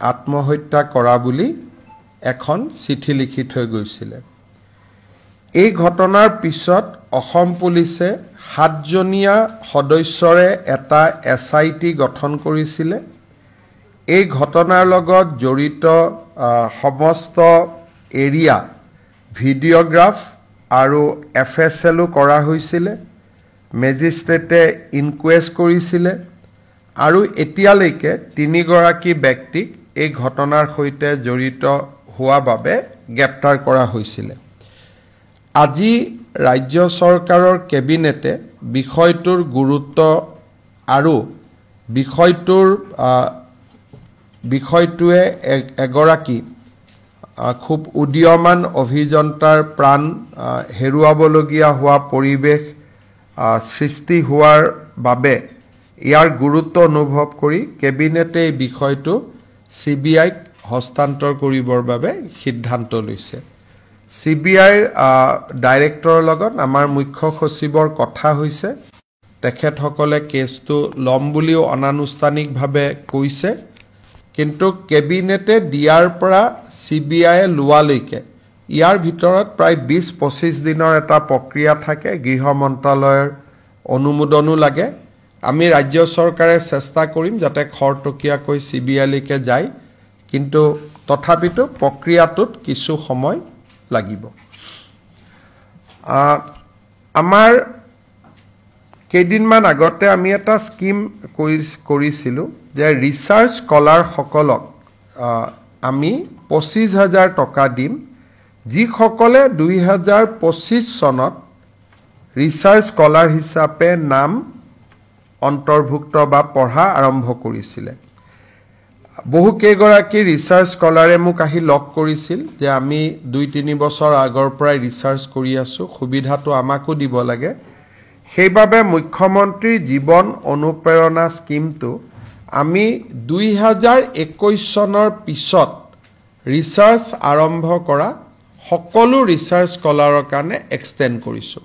আত্মহত্যা কৰা বুলি এখন চিঠি লিখি থৈ গৈছিলে। এই ঘটনাৰ পিছত অসম পুলিচে 7জনীয়া সদস্যৰে এটা SIT গঠন কৰিছিলে। এই ঘটনাৰ লগত জড়িত সমস্ত এৰিয়া ভিডিঅ'গ্ৰাফ আৰু FSLও কৰা হৈছিলে। মেজিষ্ট্ৰেটে ইনকুৱেষ্ট কৰিছিলে আৰু এতিয়ালৈকে 3গৰাকী ব্যক্তিক এই ঘটনাৰ সৈতে জড়িত হোৱা বাবে গ্ৰেপ্তাৰ কৰা হৈছিলে। আজি ৰাজ্য চৰকাৰৰ কেবিনেটে বিষয়টোৰ গুৰুত্ব আৰু বিষয়টোৱে এগৰাকী খুব উদীয়মান অভিযন্তাৰ প্ৰাণ হেৰুৱাবলগীয়া হোৱা পৰিৱেশ সৃষ্টি হোৱাৰ বাবে ইয়াৰ গুৰুত্ব অনুভৱ কৰি কেবিনেটে এই বিষয়টো CBIক হস্তান্তৰ কৰিবৰ বাবে সিদ্ধান্ত লৈছে। CBIৰ ডাইৰেক্টৰৰ লগত আমাৰ মুখ্য সচিবৰ কথা হৈছে। তেখেতসকলে কেছটো ল'ম বুলিও অনানুষ্ঠানিকভাৱে কৈছে, কিন্তু কেবিনেটে দিয়াৰ পৰা CBIয়ে লোৱালৈকে ইয়াৰ ভিতৰত প্ৰায় 20-25 দিনৰ এটা প্ৰক্ৰিয়া থাকে। গৃহ মন্ত্ৰালয়ৰ অনুমোদনো লাগে। আমি ৰাজ্য চৰকাৰে চেষ্টা কৰিম যাতে খৰতকীয়াকৈ CBIলৈকে যায়, কিন্তু তথাপিতো প্ৰক্ৰিয়াটোত কিছু সময় লাগিব। আমাৰ কেইদিনমান আগতে আমি এটা স্কিম কৰিছিলোঁ যে ৰিচাৰ্চ স্কলাৰসকলক আমি 25,000 টকা দিম, যিসকলে 2025 চনত ৰিচাৰ্চ স্কলাৰ হিচাপে নাম অন্তৰ্ভুক্ত বা পঢ়া আৰম্ভ কৰিছিলে। বহু কেইগৰাকী ৰিচাৰ্চ স্কলাৰে মোক আহি লগ কৰিছিল যে আমি 2-3 বছৰ আগৰ পৰাই ৰিচাৰ্চ কৰি আছো, সুবিধাটো আমাকো দিব লাগে। সেইবাবে মুখ্যমন্ত্ৰী জীৱন অনুপ্ৰেৰণা স্কিমটো আমি 2021 চনৰ পিছত ৰিচাৰ্চ আৰম্ভ কৰা সকলো ৰিচাৰ্চ স্কলাৰৰ কাৰণে এক্সটেণ্ড কৰিছো।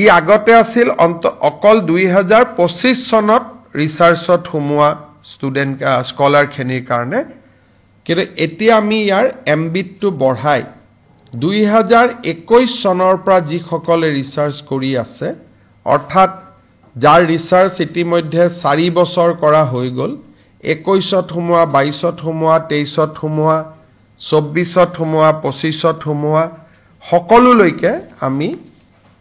ই আগতে আছিল অকল 2025 চনত ৰিচাৰ্চত সোমোৱা ষ্টুডেণ্ট স্কলাৰখিনিৰ কাৰণে, কিন্তু এতিয়া আমি ইয়াৰ এমবিটটো বঢ়াই 2021 চনৰ পৰা যিসকলে ৰিচাৰ্চ কৰি আছে, অৰ্থাৎ যাৰ ৰিচাৰ্চ ইতিমধ্যে 4 বছৰ কৰা হৈ গ'ল, 21ত সোমোৱা, 22ত সোমোৱা, 23ত সোমোৱা, 24ত সোমোৱা, 25ত সোমোৱা, সকলোলৈকে আমি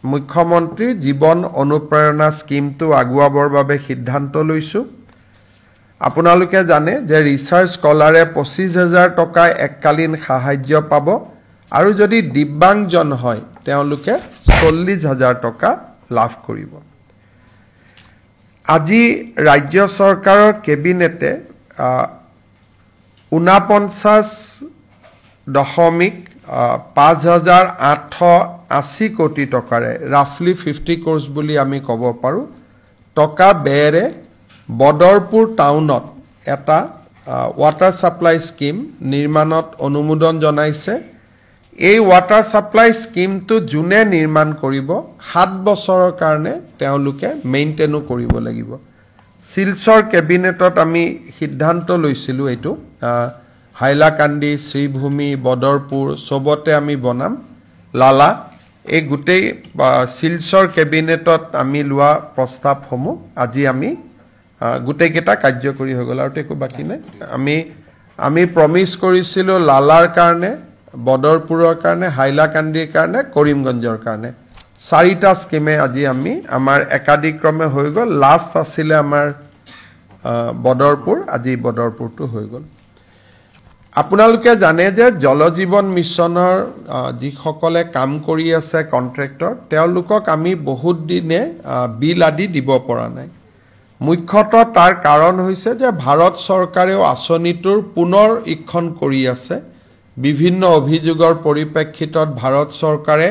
মুখ্যমন্ত্ৰীৰ জীৱন অনুপ্ৰেৰণা স্কিমটো আগুৱাবৰ বাবে সিদ্ধান্ত লৈছোঁ। আপোনালোকে জানে যে ৰিচাৰ্চ স্কলাৰে 25,000 টকা এককালীন সাহায্য পাব আৰু যদি দিব্যাংগজন হয় তেওঁলোকে 40,000 টকা লাভ কৰিব। আজি ৰাজ্য চৰকাৰৰ কেবিনেটে 49.5880 কোটি টকাৰে ৰাফলি 50 crores বুলি আমি ক'ব পাৰোঁ টকা ব্যয়েৰে বদৰপুৰ টাউনত এটা ৱাটাৰ সাপ্লাই স্কিম নিৰ্মাণত অনুমোদন জনাইছে। এই ৱাটাৰ সাপ্লাই স্কিমটো যোনে নিৰ্মাণ কৰিব 7 বছৰৰ কাৰণে তেওঁলোকে মেইনটেইনো কৰিব লাগিব। শিলচৰ কেবিনেটত আমি সিদ্ধান্ত লৈছিলোঁ এইটো হাইলাকান্দি, শ্ৰীভূমি, বদৰপুৰ চবতে আমি বনাম লালা। এই গোটেই শিলচৰ কেবিনেটত আমি লোৱা প্ৰস্তাৱসমূহ আজি আমি গোটেইকেইটা কাৰ্যকৰী হৈ গ'ল আৰু একো বাকী নাই। আমি প্ৰমিছ কৰিছিলোঁ লালাৰ কাৰণে, বদৰপুৰৰ কাৰণে, হাইলাকান্দিৰ কাৰণে, কৰিমগঞ্জৰ কাৰণে 4টা স্কিমে আজি আমাৰ একাধিক্ৰমে হৈ গ'ল। লাষ্ট আছিলে আমাৰ বদৰপুৰ, আজি বদৰপুৰটো হৈ গ'ল। আপোনালোকে জানে যে জল জীৱন মিছনৰ যিসকলে কাম কৰি আছে কন্ট্ৰেক্টৰ, তেওঁলোকক আমি বহুত দিনে বিল আদি দিব পৰা নাই। মুখ্যতঃ তাৰ কাৰণ হৈছে যে ভাৰত চৰকাৰেও আঁচনিটোৰ পুনৰ ইক্ষণ কৰি আছে। বিভিন্ন অভিযোগৰ পৰিপ্ৰেক্ষিতত ভাৰত চৰকাৰে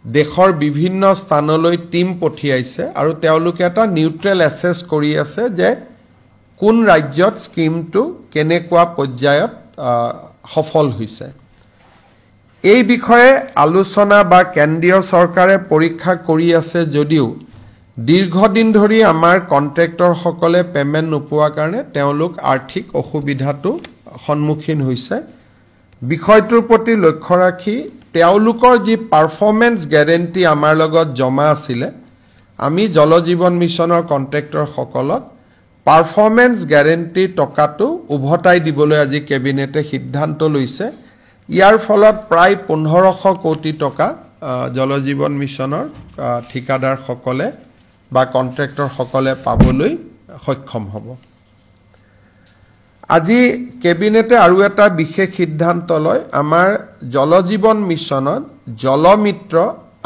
দেশৰ বিভিন্ন স্থানলৈ টিম পঠিয়াইছে আৰু তেওঁলোকে এটা নিউট্ৰেল এছেছ কৰি আছে যে কোন ৰাজ্যত স্কিমটো কেনেকুৱা পৰ্যায়ত সফল হৈছে। এই বিষয়ে আলোচনা বা কেন্দ্ৰীয় চৰকাৰে পৰীক্ষা কৰি আছে যদিও দীৰ্ঘদিন ধৰি আমাৰ কন্ট্ৰেক্টৰসকলে পেমেন্ট নোপোৱাৰ কাৰণে তেওঁলোক আৰ্থিক অসুবিধাটো সন্মুখীন হৈছে বিষয়টোৰ প্ৰতি লক্ষ্য ৰাখি তেওঁলোকৰ যি পাৰফৰ্মেন্স গ্যাৰেণ্টি আমাৰ লগত জমা আছিলে আমি জল জীৱন মিছনৰ কন্ট্ৰেক্টৰসকলক পাৰফৰ্মেন্স গ্যাৰেণ্টি টকাটো উভতাই দিবলৈ আজি কেবিনেটে সিদ্ধান্ত লৈছে ইয়াৰ ফলত প্ৰায় 1500 কোটি টকা জল জীৱন মিছনৰ ঠিকাদাৰসকলে বা কন্ট্ৰেক্টৰসকলে পাবলৈ সক্ষম হ'ব আজি কেবিনেটে আৰু এটা বিশেষ সিদ্ধান্ত লয় আমাৰ জল জীৱন মিছনত জলমিত্ৰ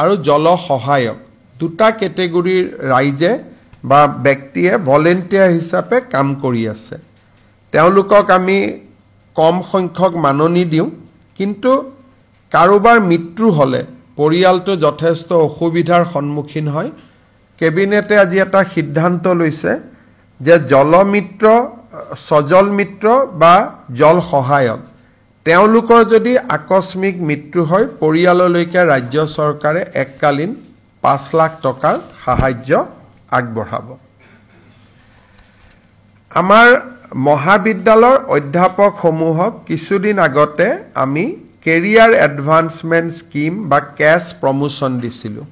আৰু জল সহায়ক দুটা কেটেগৰীৰ ৰাইজে বা ব্যক্তিয়ে ভলেন্টিয়াৰ হিচাপে কাম কৰি আছে তেওঁলোকক আমি কম সংখ্যক মাননি দিওঁ কিন্তু কাৰোবাৰ মৃত্যু হলে পৰিয়ালটো যথেষ্ট অসুবিধাৰ সন্মুখীন হয় কেবিনেটে আজি এটা সিদ্ধান্ত লৈছে যে জলমিত্ৰ সজল মিত্ৰ বা জল সহায়ক তেওঁলোকৰ যদি আকস্মিক মৃত্যু হয় পৰিয়াললৈকে ৰাজ্য চৰকাৰে এককালীন 5 লাখ টকাৰ সাহায্য আগবঢ়াব আমাৰ মহাবিদ্যালয়ৰ অধ্যাপকসমূহক কিছুদিন আগতে আমি কেৰিয়াৰ এডভান্সমেন্ট স্কিম বা কেছ প্ৰমোশন দিছিলো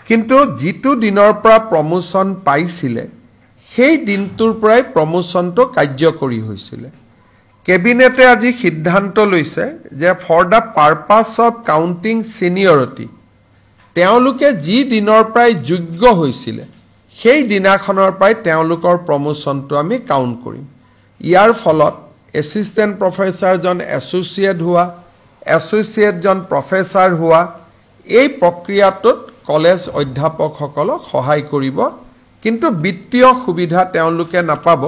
কিন্তু যিটো দিনৰ পৰা প্ৰমোশন পাইছিলে সেই দিনটোৰ পৰাই প্ৰমোশনটো কাৰ্যকৰী হৈছিল কেবিনেটে আজি সিদ্ধান্ত লৈছে যে for the purpose of counting seniority তেওঁলোকে যি দিনৰ পৰাই যোগ্য হৈছিল সেই দিনাখনৰ পৰাই তেওঁলোকৰ প্ৰমোশনটো আমি কাউন্ট কৰিম ইয়াৰ ফলত এসিস্ট্যান্ট প্ৰফেসৰ জন এসোসিয়েট হোৱা এসোসিয়েট জন প্ৰফেসৰ হোৱা এই প্ৰক্ৰিয়াটোত কলেজ অধ্যাপকসকলক সহায় কৰিব কিন্তু বিত্তীয় সুবিধা তেওঁলোকে নাপাব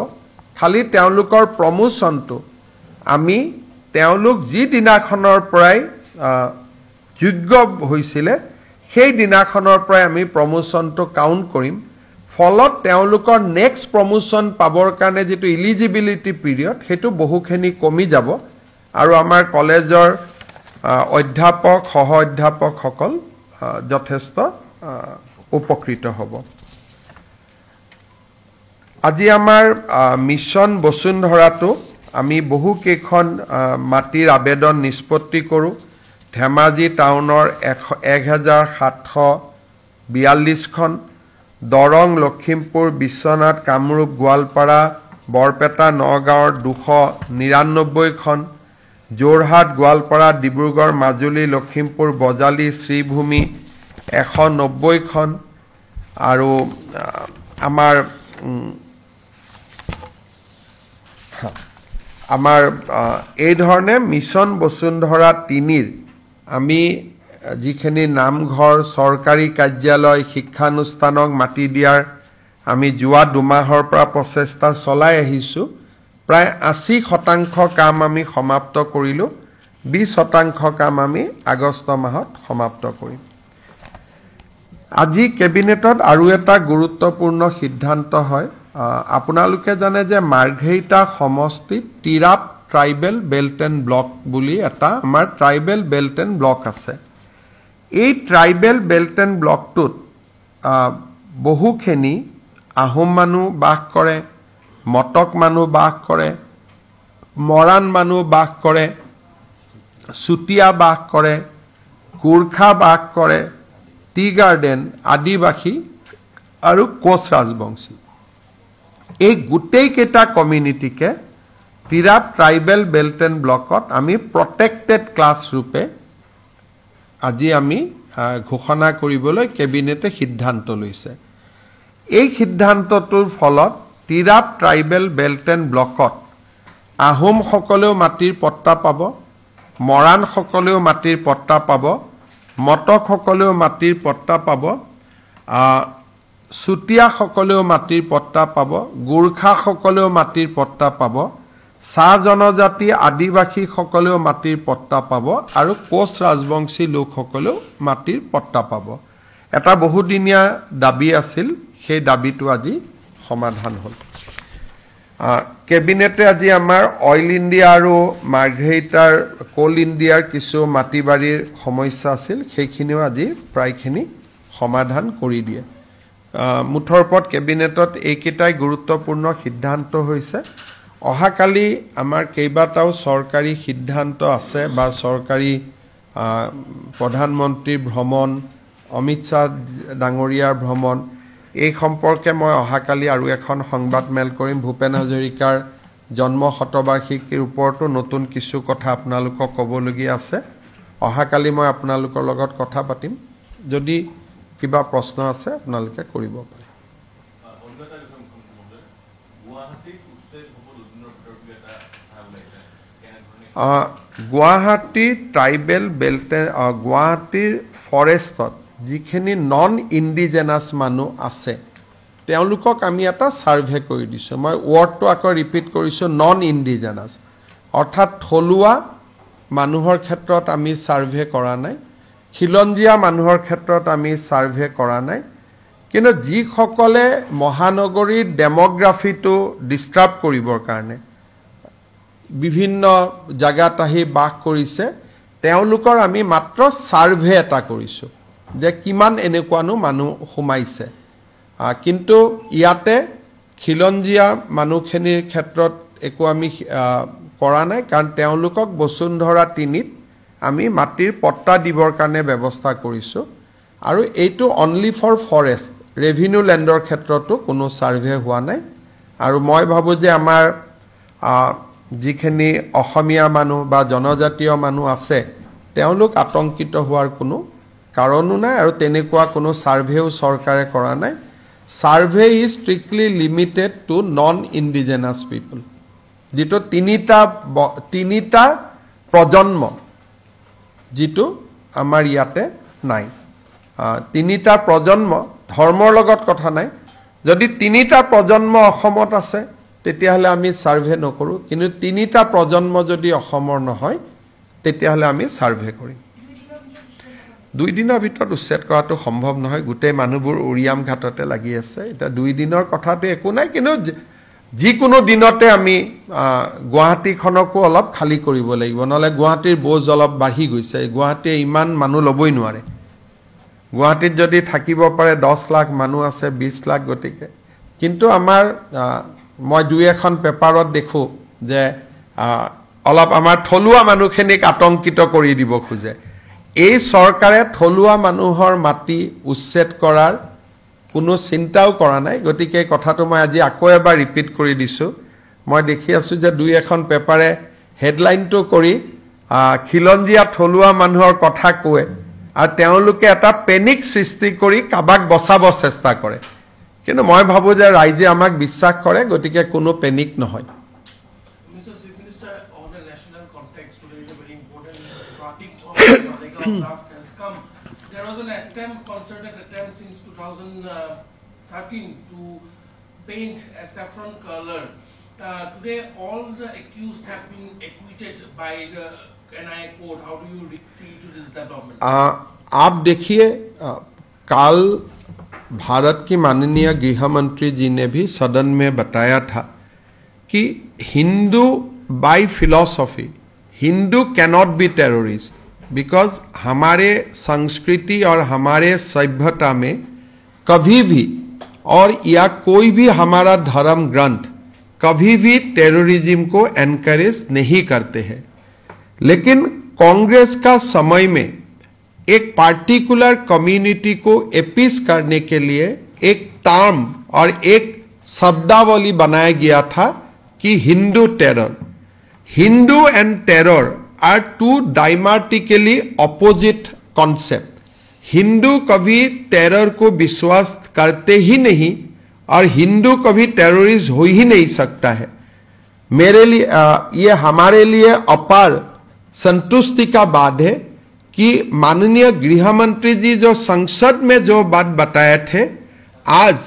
খালি তেওঁলোকৰ প্ৰমোশনটো আমি তেওঁলোক যি দিনাখনৰ পৰাই যোগ্য হৈছিল সেই দিনাখনৰ পৰাই আমি প্ৰমোশনটো কাউন্ট কৰিম ফলত তেওঁলোকৰ নেক্সট প্ৰমোশন পাবৰ কাৰণে যেটো এলিজিবিলিটি পিৰিয়ড হেতু বহুখিনি কমি যাব আৰু আমাৰ কলেজৰ অধ্যাপক সহ অধ্যাপকসকল যথেষ্ট উপকৃত হ'ব আজি আমাৰ মিছন বসুন্ধৰাটো আমি বহু কেইখন মাটিৰ আবেদন নিষ্পত্তি কৰো ধেমাজি টাউনৰ 1742 খন দৰং লখিমপুৰ বিশ্বনাথ কামৰূপ গোৱালপাৰা বৰপেটা নগাঁৱৰ 299 খন যোৰহাট গোৱালপাৰা ডিব্ৰুগড় মাজুলী লখিমপুৰ বজালী শ্ৰীভূমি 190 খন আৰু আমাৰ এই ধৰণে মিছন বসুন্ধৰা 3 আমি যিখিনি নামঘৰ চৰকাৰী কাৰ্যালয় শিক্ষানুষ্ঠানক মাটি দিয়াৰ আমি যোৱা 2 মাহৰ পৰা প্ৰচেষ্টা চলাই আহিছো প্ৰায় 80% কাম আমি সমাপ্ত কৰিলো 20% কাম আমি আগষ্ট মাহত সমাপ্ত কৰিম আজি কেবিনেটত আৰু এটা গুৰুত্বপূৰ্ণ সিদ্ধান্ত হয় আপোনালোকে জানে যে মাৰ্ঘেৰিটা সমষ্টিত Tirap tribal belt and block বুলি এটা আমাৰ ট্ৰাইবেল বেল্ট এণ্ড ব্লক আছে এই ট্ৰাইবেল বেল্ট এণ্ড ব্লকটোত বহুখিনি আহোম মানুহ বাস কৰে মটক মানুহ বাস কৰে মৰাণ মানুহ বাস কৰে চুতীয়া বাস কৰে গোৰ্খা বাস কৰে টি গাৰ্ডেন আদিবাসী আৰু কোচ ৰাজবংশী এই গোটেই কেইটা কমিউনিটিকে তিৰাপ ট্ৰাইবেল বেল্ট এণ্ড ব্লকত আমি প্ৰটেক্টেড ক্লাছ ৰূপে আজি আমি ঘোষণা কৰিবলৈ কেবিনেটে সিদ্ধান্ত লৈছে এই সিদ্ধান্তটোৰ ফলত তিৰাপ ট্ৰাইবেল বেল্ট এণ্ড ব্লকত আহোম সকলেও মাটিৰ পট্টা পাব মৰাণ সকলেও মাটিৰ পট্টা পাব মটক সকলেও মাটিৰ পট্টা পাব চুতীয়া সকলেও মাটিৰ পট্টা পাব গোৰ্খা সকলেও মাটিৰ পট্টা পাব চাহ জনজাতি আদিবাসী সকলেও মাটিৰ পট্টা পাব আৰু কোচ ৰাজবংশী লোকসকলেও মাটিৰ পট্টা পাব এটা বহুদিনীয়া দাবী আছিল সেই দাবীটো আজি সমাধান হ'ল কেবিনেটে আজি আমাৰ অইল ইণ্ডিয়া আৰু মাৰ্ঘেৰিটাৰ কোল ইণ্ডিয়াৰ কিছু মাটিবাৰীৰ সমস্যা আছিল সেইখিনিও আজি প্ৰায়খিনি সমাধান কৰি দিয়ে মুঠৰ ওপৰত কেবিনেটত এইকেইটাই গুৰুত্বপূৰ্ণ সিদ্ধান্ত হৈছে অহাকালি আমাৰ কেইবাটাও চৰকাৰী সিদ্ধান্ত আছে বা চৰকাৰী প্ৰধানমন্ত্ৰীৰ ভ্ৰমণ অমিত শ্বাহ ডাঙৰীয়াৰ ভ্ৰমণ এই সম্পৰ্কে মই অহাকালি আৰু এখন সংবাদমেল কৰিম ভূপেন হাজৰিকাৰ জন্ম শতবাৰ্ষিকীৰ ওপৰতো নতুন কিছু কথা আপোনালোকক ক'বলগীয়া আছে অহাকালি মই আপোনালোকৰ লগত কথা পাতিম যদি কিবা প্ৰশ্ন আছে আপোনালোকে কৰিব পাৰে গুৱাহাটী ট্ৰাইবেল বেল্ট গুৱাহাটীৰ ফৰেষ্টত যিখিনি নন ইণ্ডিজেনাছ মানুহ আছে তেওঁলোকক আমি এটা সাৰ্ভে কৰি দিছো মই ওয়াৰ্ডটো আকৌ ৰিপিট কৰিছো নন ইণ্ডিজেনাছ অৰ্থাৎ থলুৱা মানুহৰ ক্ষেত্ৰত আমি সাৰ্ভে কৰা নাই খিলঞ্জীয়া মানুহৰ ক্ষেত্ৰত আমি সাৰ্ভে কৰা নাই কিন্তু যিসকলে মহানগৰীৰ ডেমোগ্ৰাফিটো ডিস্টাৰ্ব কৰিবৰ কাৰণে বিভিন্ন জায়গাত আহি বাস কৰিছে তেওঁলোকৰ আমি মাত্ৰ সাৰ্ভে এটা কৰিছো যে কিমান এনেকুৱানো মানুহ সোমাইছে কিন্তু ইয়াতে খিলঞ্জীয়া মানুহখিনিৰ ক্ষেত্ৰত একো আমি কৰা নাই কাৰণ তেওঁলোকক বসুন্ধৰা 3ত আমি মাটিৰ পট্টা দিবৰ কাৰণে ব্যৱস্থা কৰিছো আৰু এইটো অনলি ফৰ ফৰেষ্ট ৰেভিনিউ ল্যান্ডৰ ক্ষেত্ৰতো কোনো সাৰ্ভে হোৱা নাই আৰু মই ভাবো যে আমাৰ যিখিনি অসমীয়া মানুহ বা জনজাতীয় মানুহ আছে তেওঁলোক আতংকিত হোৱাৰ কোনো কাৰণো নাই আৰু তেনেকুৱা কোনো সাৰ্ভেও চৰকাৰে কৰা নাই survey is strictly limited to non indigenous people যেটো তিনিটা প্ৰজন্ম যেটো আমাৰ ইয়াতে নাই তিনিটা প্ৰজন্ম ধৰ্মৰ লগত কথা নাই যদি তিনিটা প্ৰজন্ম অসমত আছে তেতিয়াহলে আমি সাৰ্ভে নকৰো কিন্তু তিনিটা প্ৰজন্ম যদি অসমৰ নহয় তেতিয়াহলে আমি সাৰ্ভে কৰিম 2 দিনৰ ভিতৰত উচ্ছেদ কৰাটো সম্ভৱ নহয় গোটেই মানুহবোৰ উৰিয়াম ঘাটতে লাগি আছে এটা 2 দিনৰ কথাটো একো নাই কিন্তু যিকোনো দিনতে আমি গুৱাহাটীখনকো অলপ খালি কৰিব লাগিব নহলে গুৱাহাটীৰ বোজ অলপ বাঢ়ি গৈছে গুৱাহাটীয়ে ইমান মানুহ লবই নোৱাৰে গুৱাহাটীত যদি থাকিব পাৰে 10 লাখ মানুহ আছে 20 লাখ গতিকে কিন্তু আমাৰ মই দুই এখন পেপাৰত দেখো যে অলপ আমাৰ থলুৱা মানুহখিনিক আতংকিত কৰি দিব খোজে এই চৰকাৰে থলুৱা মানুহৰ মাটি উচ্ছেদ কৰাৰ কোনো চিন্তাও কৰা নাই গতিকে কথাটো মই আজি আকৌ এবাৰ ৰিপিট কৰি দিছো মই দেখি আছো যে দুই এখন পেপাৰে হেডলাইনটো কৰি খিলঞ্জীয়া থলুৱা মানুহৰ কথা কয় আৰু তেওঁলোকে এটা পেনিক সৃষ্টি কৰি কাবাক বচাব চেষ্টা কৰে কিন্তু মই ভাবো যে ৰাইজে আমাক বিশ্বাস কৰে গতিকে কোনো পেনিক নহয় Mr. Chief Minister, on a national context, today is a very important topic of the blast has come. There was an attempt, concerted attempt since 2013 to paint a saffron color. Today, all the accused have been acquitted by the NIA court. How do you see to this development? आप देखिए कल भारत की माननीय गृह मंत्री जी ने भी सदन में बताया था कि Hindu by philosophy Hindu cannot be terrorist because हमारे संस्कृति और हमारे सभ्यता में कभी भी और या कोई भी हमारा धर्म ग्रंथ कभी भी टेररिज्म को एनकरेज नहीं करते हैं लेकिन कांग्रेस का समय में एक पार्टिकुलर कम्युनिटी को एपीस करने के लिए एक टर्म और एक शब्दावली बनाया गया था कि Hindu terror Hindu and terror are two diametrically opposite concept Hindu कभी टेरर को विश्वास करते ही नहीं और हिंदू कभी टेररिस्ट हो ही नहीं सकता है मेरे लिए ये हमारे लिए अपार संतुष्टि का बात है कि माननीय गृह मंत्री जी जो संसद में जो बात बताए थे आज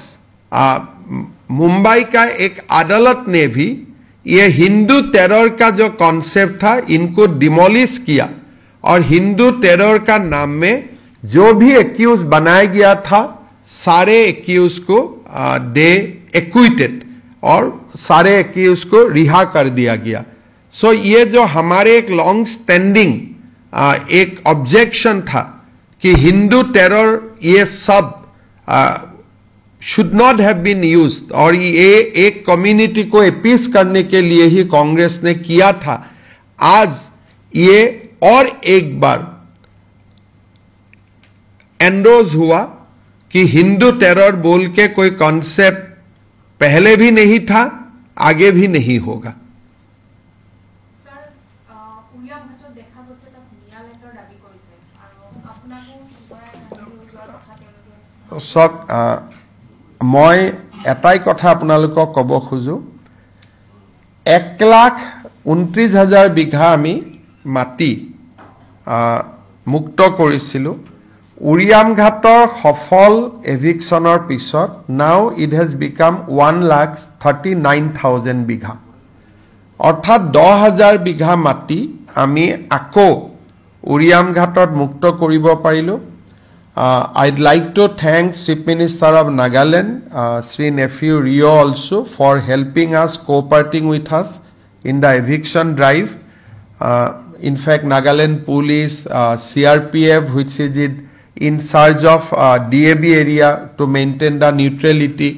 मुंबई का एक अदालत ने भी ये हिंदू टेरर का जो कॉन्सेप्ट था इनको डिमोलिश किया और हिंदू टेरर का नाम में जो भी एक्यूज बनाया गया था सारे एक्यूज को दे एक्विटेड और सारे एक्यूज को रिहा कर दिया गया सो ये जो हमारे एक लॉन्ग स्टैंडिंग एक ऑब्जेक्शन था कि हिंदू टेरर ये सब should not have been used और ये एक कम्युनिटी को अपीस करने के लिए ही कांग्रेस ने किया था. आज ये और एक बार एंडोज हुआ कि हिंदू टेरर बोल के कोई कॉन्सेप्ट पहले भी नहीं था, आगे भी नहीं होगा. সব মই এটাই কথা আপোনালোকক ক'ব খোজো, 1,29,000 বিঘা আমি মাটি মুক্ত কৰিছিলো. উৰিয়ামঘাটৰ সফল এভিকশ্যনৰ পিছত নাও ইট হেজ বিকাম 1,39,000 বিঘা, অৰ্থাৎ 10,000 বিঘা মাটি আমি আকৌ উৰিয়ামঘাটত মুক্ত কৰিব পাৰিলো. I'd like to thank Chief Minister of Nagaland, Sri Nephew Rio also for helping us, cooperating with us in the eviction drive. In fact, Nagaland Police, CRPF, which is in charge of DAB area to maintain the neutrality,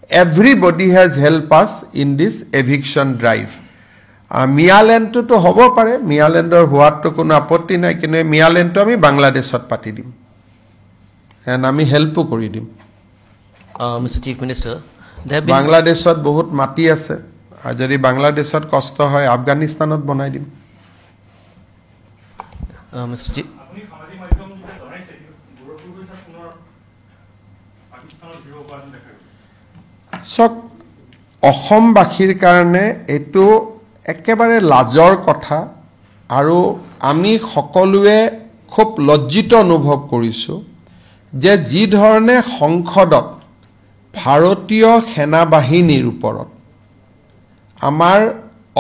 everybody has helped us in this eviction drive. Mialand to hobo pare, Mialandor hoato kono apotti nai, kinu Mialand to ami Bangladeshot pati dim. And আমি হেল্পও কৰি দিম. Mr. Chief Minister, বাংলাদেশত বহুত মাটি আছে, আৰু যদি বাংলাদেশত কষ্ট হয় আফগানিস্তানত বনাই দিম. Mr. Chief, সক অসমবাসীৰ কাৰণে এইটো একেবাৰে লাজৰ কথা, আৰু আমি সকলোৱে খুব লজ্জিত অনুভৱ কৰিছো যে যি ধৰণে সংসদত ভাৰতীয় সেনা বাহিনীৰ ওপৰত আমাৰ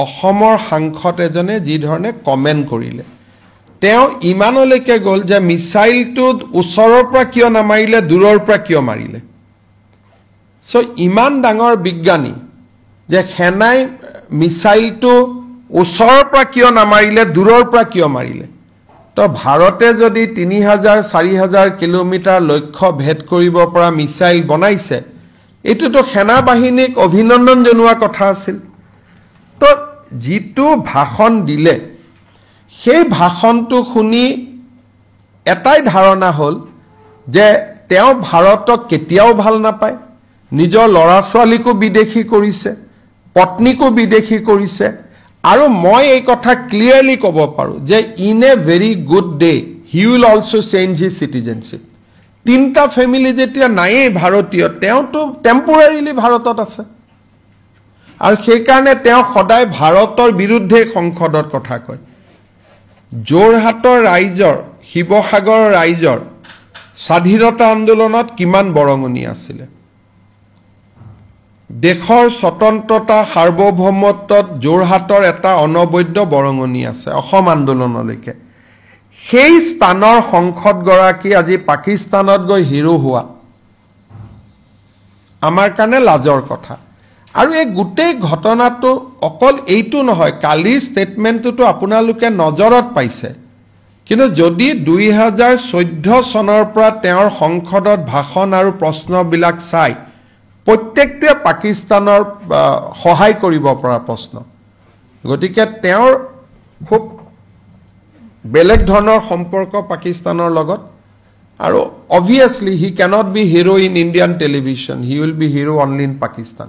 অসমৰ সাংসদ এজনে যি ধৰণে কমেন্ট কৰিলে, তেওঁ ইমানলৈকে গ'ল যে মিছাইলটো ওচৰৰ পৰা কিয় নামাৰিলে, দূৰৰ পৰা কিয় মাৰিলে. সো ইমান ডাঙৰ বিজ্ঞানী যে সেনাই মিছাইলটো ওচৰৰ পৰা কিয় নামাৰিলে, দূৰৰ পৰা কিয় মাৰিলে. তো ভাৰতে যদি 3,000-4,000 কিলোমিটাৰ লক্ষ্য ভেদ কৰিব পৰা মিছাইল বনাইছে, এইটোতো সেনা বাহিনীক অভিনন্দন জনোৱা কথা আছিল. তো যিটো ভাষণ দিলে, সেই ভাষণটো শুনি এটাই ধাৰণা হ'ল যে তেওঁ ভাৰতক কেতিয়াও ভাল নাপায়, নিজৰ ল'ৰা ছোৱালীকো বিদেশী কৰিছে, পত্নীকো বিদেশী কৰিছে. আৰু মই এই কথা ক্লিয়াৰলি ক'ব পাৰো যে in a very good day he will also change his citizenship. 3টা ফেমিলি যেতিয়া নায়েই ভাৰতীয়, তেওঁতো টেম্পৰাৰীলি ভাৰতত আছে, আৰু সেইকাৰণে তেওঁ সদায় ভাৰতৰ বিৰুদ্ধে সংসদৰ কথা কয়. যোৰহাটৰ ৰাইজৰ, শিৱসাগৰৰ ৰাইজৰ স্বাধীনতা আন্দোলনত কিমান বৰঙণি আছিলে, দেশৰ স্বতন্ত্ৰতা সাৰ্বভৌমত্বত যোৰহাটৰ এটা অনবদ্য বৰঙণি আছে অসম আন্দোলনলৈকে. সেই স্থানৰ সংসদগৰাকী আজি পাকিস্তানত গৈ হিৰো হোৱা আমাৰ কাৰণে লাজৰ কথা. আৰু এই গোটেই ঘটনাটো অকল এইটো নহয়, কালিৰ ষ্টেটমেণ্টটো আপোনালোকে নজৰত পাইছে, কিন্তু যদি 2014 চনৰ পৰা তেওঁৰ সংসদত ভাষণ আৰু প্ৰশ্নবিলাক চাই, প্ৰত্যেকটোৱে পাকিস্তানৰ সহায় কৰিব পৰা প্ৰশ্ন. গতিকে তেওঁৰ খুব বেলেগ ধৰণৰ সম্পৰ্ক পাকিস্তানৰ লগত, আৰু obviously he cannot be hero in Indian television, he will be hero only in Pakistan.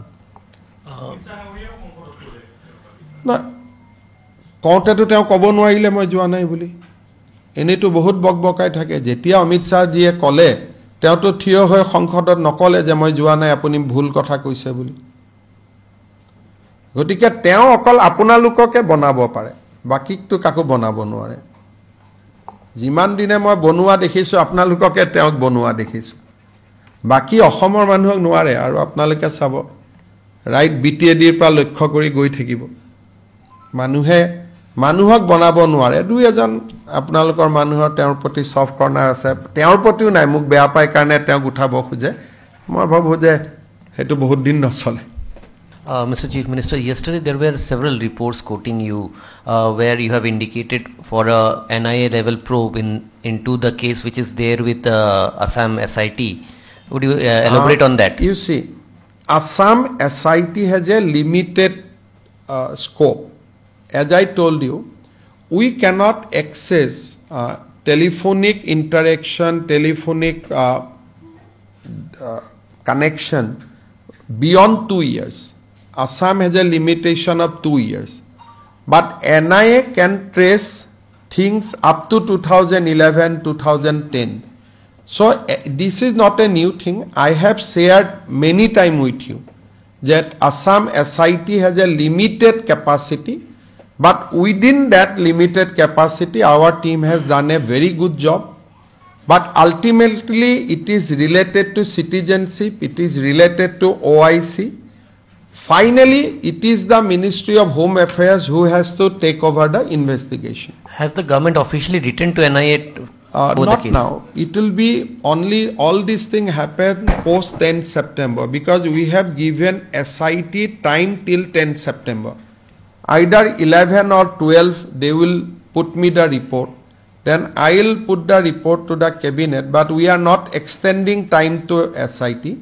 কওঁতেতো তেওঁ ক'ব নোৱাৰিলে মই যোৱা নাই বুলি, এনেইতো বহুত বকবকাই থাকে. যেতিয়া অমিত শ্বাহজীয়ে ক'লে, তেওঁতো থিয় হৈ সংসদত নকলে যে মই যোৱা নাই, আপুনি ভুল কথা কৈছে বুলি. গতিকে তেওঁ অকল আপোনালোককে বনাব পাৰে, বাকীটো কাকো বনাব নোৱাৰে. যিমান দিনে মই বনোৱা দেখিছো, আপোনালোককে তেওঁক বনোৱা দেখিছো, বাকী অসমৰ মানুহক নোৱাৰে. আৰু আপোনালোকে চাব, ৰাইট BTADৰ পৰা লক্ষ্য কৰি গৈ থাকিব, মানুহক বনাব নোৱাৰে. 2-এজন আপোনালোকৰ মানুহৰ তেওঁৰ প্ৰতি সফট কৰ্নাৰ আছে, তেওঁৰ প্ৰতিও নাই, মোক বেয়া পায় কাৰণে তেওঁক উঠাব খোজে. মই ভাবো যে সেইটো বহুত দিন নচলে. Mr. Chief Minister, yesterday there were several reports quoting you where you have indicated for a NIA level probe into the case which is there with Assam SIT, Would you elaborate on that? You see, Assam SIT has a limited scope. As I told you, we cannot access telephonic interaction, telephonic connection beyond 2 years. Assam has a limitation of 2 years. But NIA can trace things up to 2011, 2010. So this is not a new thing. I have shared many times with you that Assam SIT has a limited capacity, but within that limited capacity our team has done a very good job. But ultimately it is related to citizenship, it is related to OIC. Finally, it is the Ministry of Home Affairs who has to take over the investigation. Has the government officially written to NIA for the Not case? now. It will be only, all these things happen post 10 September because we have given SIT time till 10 September. Either 11 or 12 they will put me the report. Then I will put the report to the cabinet, but we are not extending time to SIT.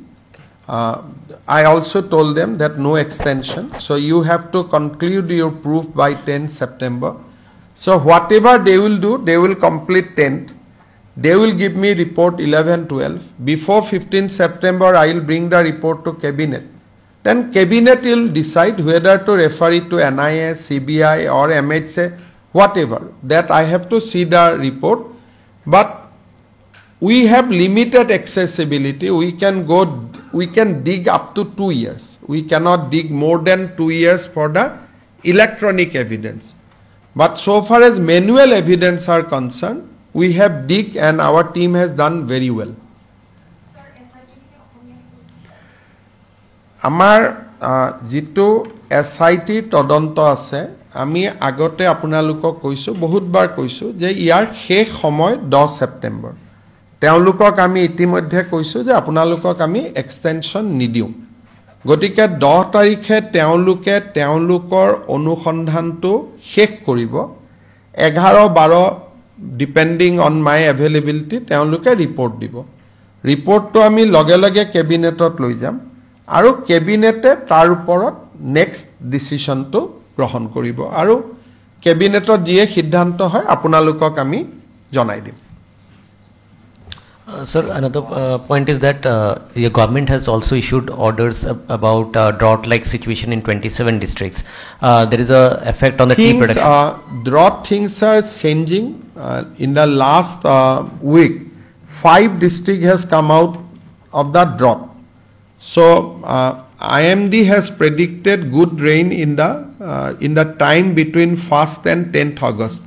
I also told them that no extension. So you have to conclude your proof by 10 September. So whatever they will do, they will complete 10th. They will give me report 11, 12. Before 15 September, I will bring the report to cabinet. Then cabinet will decide whether to refer it to NIA, CBI or MHA, whatever. That I have to see the report. But we have limited accessibility. We can dig up to 2 years. We cannot dig more than 2 years for the electronic evidence. But so far as manual evidence are concerned, we have dig and our team has done very well. আমাৰ যেটো SIT তদন্ত আছে আমি আগতে আপোনালোকক কৈছো বহুতবাৰ কৈছো যে ইয়াৰ শেষ সময় 10 সেপ্টেম্বৰ তেওঁলোকক আমি ইতিমধ্যে কৈছো যে আপোনালোকক আমি এক্সটেনশন নিদিও গতিকে 10 তাৰিখে তেওঁলোকে তেওঁলোকৰ অনুসন্ধানটো শেষ কৰিব 11 12 ডিপেন্ডিং অন মাই এভেইলেবিলিটি তেওঁলোকে ৰিপৰ্ট দিব ৰিপৰ্টটো আমি লগে লগে কেবিনেটত লৈ যাম আৰু কেবিনেটে তাৰ ওপৰত নেক্সট ডিসিশনটো গ্ৰহণ কৰিব আৰু কেবিনেটত যিয়ে সিদ্ধান্ত হয় আপোনালোকক আমি জনাই দিম Sir, another point is that the government has also issued orders about drought-like situation in 27 districts. There is a effect on the tea production. Drought things are changing. In the last week, 5 districts has come out of the drought. So IMD has predicted good rain in the time between 1st and 10th August.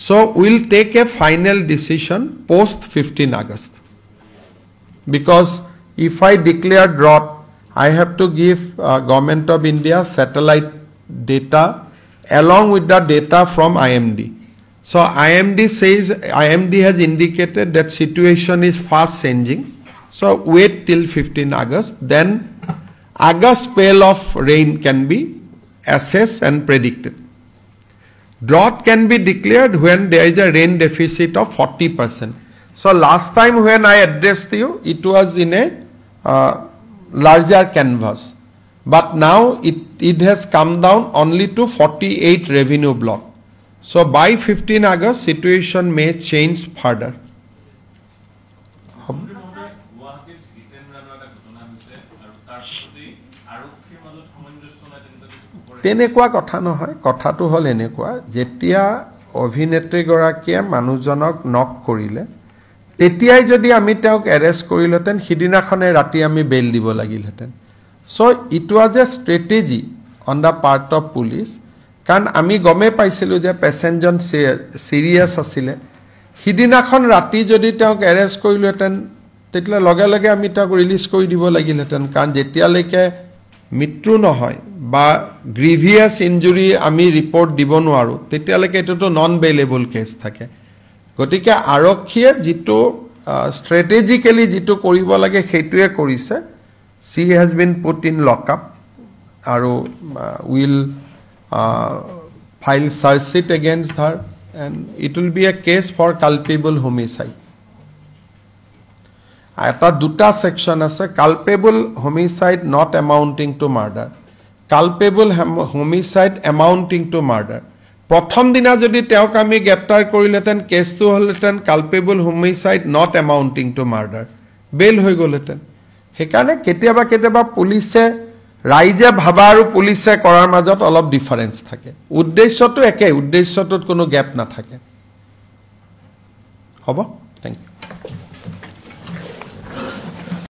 So we'll take a final decision post 15 August. Because if I declare drought, I have to give Government of India satellite data along with the data from IMD. So IMD has indicated that situation is fast changing. So wait till 15 August. Then August spell of rain can be assessed and predicted. Drought can be declared when there is a rain deficit of 40%. So last time when I addressed you, it was in a larger canvas. But now it has come down only to 48 revenue block. So by 15 August, situation may change further. তেনেকুৱা কথা নহয় কথাটো হল এনেকুৱা যেতিয়া অভিনেত্ৰী গৰাকীয়ে মানুহজনক নক কৰিলে তেতিয়াই যদি আমি তেওঁক এৰেষ্ট কৰিলতেন হিদিনাখনে ৰাতি আমি বেল দিব লাগিলহেতেন so it was a strategy on the part of police কাৰণ আমি গমে পাইছিলো যে পেসেঞ্জন সিৰিয়াস আছিল হিদিনাখন ৰাতি যদি তেওঁক এৰেষ্ট কৰিলতেন তেতিয়া লগে লগে আমি তেওঁক ৰিলিজ কৰি দিব লাগিলহেতেন কাৰণ যেতিয়ালৈকে মৃত্যু নহয় বা গ্ৰিভিয়াস ইনজুৰি আমি ৰিপোৰ্ট দিব নোৱাৰো তেতিয়ালৈকে এটো নন বেইলেবল কেস থাকে গতিকে আৰক্ষীয়ে যেটো স্ট্ৰেটেজিক্যালি যেটো কৰিব লাগে সেইটোৱে কৰিছে she has been put in lockup আৰু will file search sheet against her and it will be a case for culpable homicide এটা দুটা সেকশন আছে culpable homicide not amounting to murder culpable homicide amounting to murder প্ৰথম দিনা যদি তেওঁক আমি গ্ৰেপ্তাৰ কৰিলেতেন কেছটো হলতেন culpable homicide not amounting to murder bail হৈ গলতেন সেইকাৰণে কেতিয়াবা পুলিচে ৰাইজে ভাবা আৰু পুলিচে কৰাৰ মাজত অলপ ডিফাৰেন্স থাকে উদ্দেশ্যটো একে উদ্দেশ্যটোত কোনো গ্যাপ নাথাকে হ'ব থ্যাংক ইউ